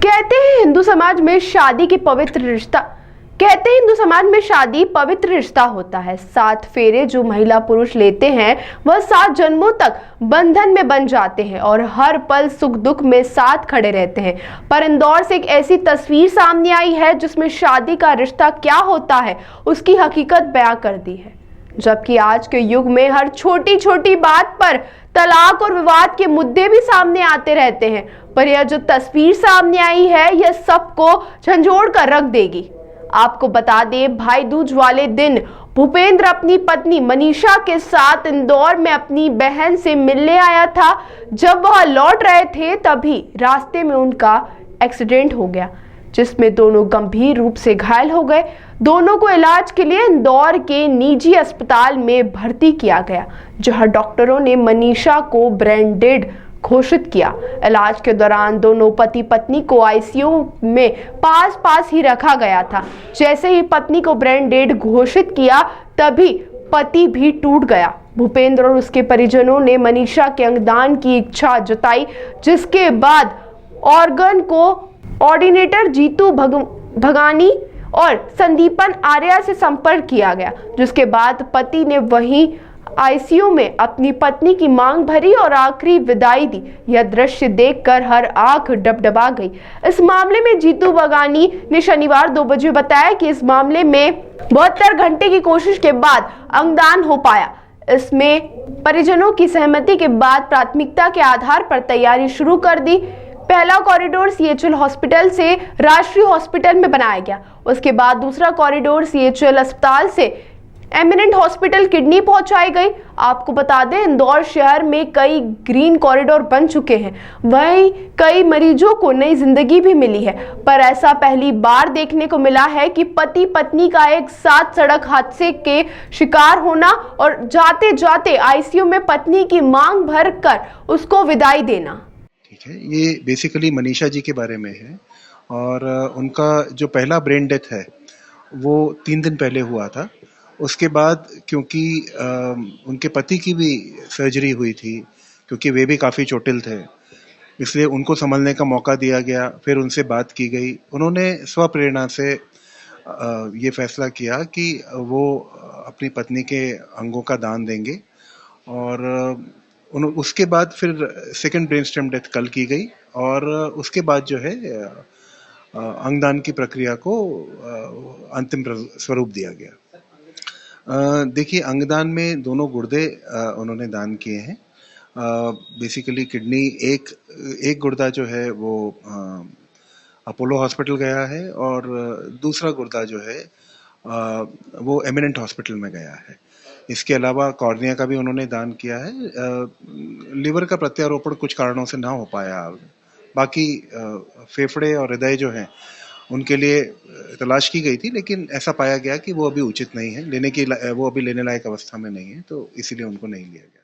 कहते हैं हिंदू समाज में शादी की पवित्र रिश्ता कहते हैं हिंदू समाज में शादी पवित्र रिश्ता होता है। 7 फेरे जो महिला पुरुष लेते हैं वह 7 जन्मों तक बंधन में बन जाते हैं और हर पल सुख दुख में साथ खड़े रहते हैं। पर इंदौर से एक ऐसी तस्वीर सामने आई है जिसमें शादी का रिश्ता क्या होता है उसकी हकीकत बयां कर दी है। जबकि आज के युग में हर छोटी छोटी बात पर तलाक और विवाद के मुद्दे भी सामने आते रहते हैं, पर यह जो तस्वीर सामने आई है यह सबको झंझोड़ कर रख देगी। आपको बता दें, भाई दूज वाले दिन भूपेंद्र अपनी पत्नी मनीषा के साथ इंदौर में अपनी बहन से मिलने आया था। जब वह लौट रहे थे तभी रास्ते में उनका एक्सीडेंट हो गया, जिसमें दोनों गंभीर रूप से घायल हो गए। दोनों को इलाज के लिए इंदौर के निजी अस्पताल में भर्ती किया गया, जहां डॉक्टरों ने मनीषा को ब्रेन डेड घोषित किया। इलाज के दौरान दोनों पति पत्नी को आईसीयू में पास ही रखा गया था। जैसे ही पत्नी को ब्रेन डेड घोषित किया तभी पति भी टूट गया। भूपेंद्र और उसके परिजनों ने मनीषा के अंगदान की इच्छा जताई, जिसके बाद ऑर्गन को ऑर्डिनेटर जीतू भगानी और संदीपन आर्या से संपर्क किया गया, जिसके बाद पति ने वहीं आईसीयू में अपनी पत्नी की मांग भरी और आखिरी विदाई दी। यह दृश्य देखकर हर आंख डबडबा गई। इस मामले में जीतू बगानी ने शनिवार 2 बजे बताया कि इस मामले में 72 घंटे की कोशिश के बाद अंगदान हो पाया। इसमें परिजनों की सहमति के बाद प्राथमिकता के आधार पर तैयारी शुरू कर दी। पहला कॉरिडोर सीएचएल हॉस्पिटल से राष्ट्रीय हॉस्पिटल में बनाया गया। उसके बाद दूसरा कॉरिडोर सीएचएल अस्पताल से एमिनेंट हॉस्पिटल किडनी पहुंचाई गई। आपको बता दें, इंदौर शहर में कई ग्रीन कॉरिडोर बन चुके हैं, वहीं कई मरीजों को नई जिंदगी भी मिली है। पर ऐसा पहली बार देखने को मिला है कि पति पत्नी का एक साथ सड़क हादसे के शिकार होना और जाते जाते आईसीयू में पत्नी की मांग भर कर उसको विदाई देना। ठीक है, ये बेसिकली मनीषा जी के बारे में है और उनका जो पहला ब्रेन डेथ है वो 3 दिन पहले हुआ था। उसके बाद क्योंकि उनके पति की भी सर्जरी हुई थी, क्योंकि वे भी काफ़ी चोटिल थे, इसलिए उनको संभलने का मौका दिया गया। फिर उनसे बात की गई, उन्होंने स्वप्रेरणा से ये फैसला किया कि वो अपनी पत्नी के अंगों का दान देंगे और उसके बाद फिर सेकंड ब्रेन स्टेम डेथ कल की गई और उसके बाद जो है अंगदान की प्रक्रिया को अंतिम स्वरूप दिया गया। देखिए, अंगदान में दोनों गुर्दे उन्होंने दान किए हैं। बेसिकली किडनी एक गुर्दा जो है वो अपोलो हॉस्पिटल गया है और दूसरा गुर्दा जो है वो एमिनेंट हॉस्पिटल में गया है। इसके अलावा कॉर्निया का भी उन्होंने दान किया है। लिवर का प्रत्यारोपण कुछ कारणों से ना हो पाया। बाकी फेफड़े और हृदय जो हैं उनके लिए तलाश की गई थी, लेकिन ऐसा पाया गया कि वो अभी उचित नहीं है, वो अभी लेने लायक अवस्था में नहीं है, तो इसीलिए उनको नहीं लिया गया।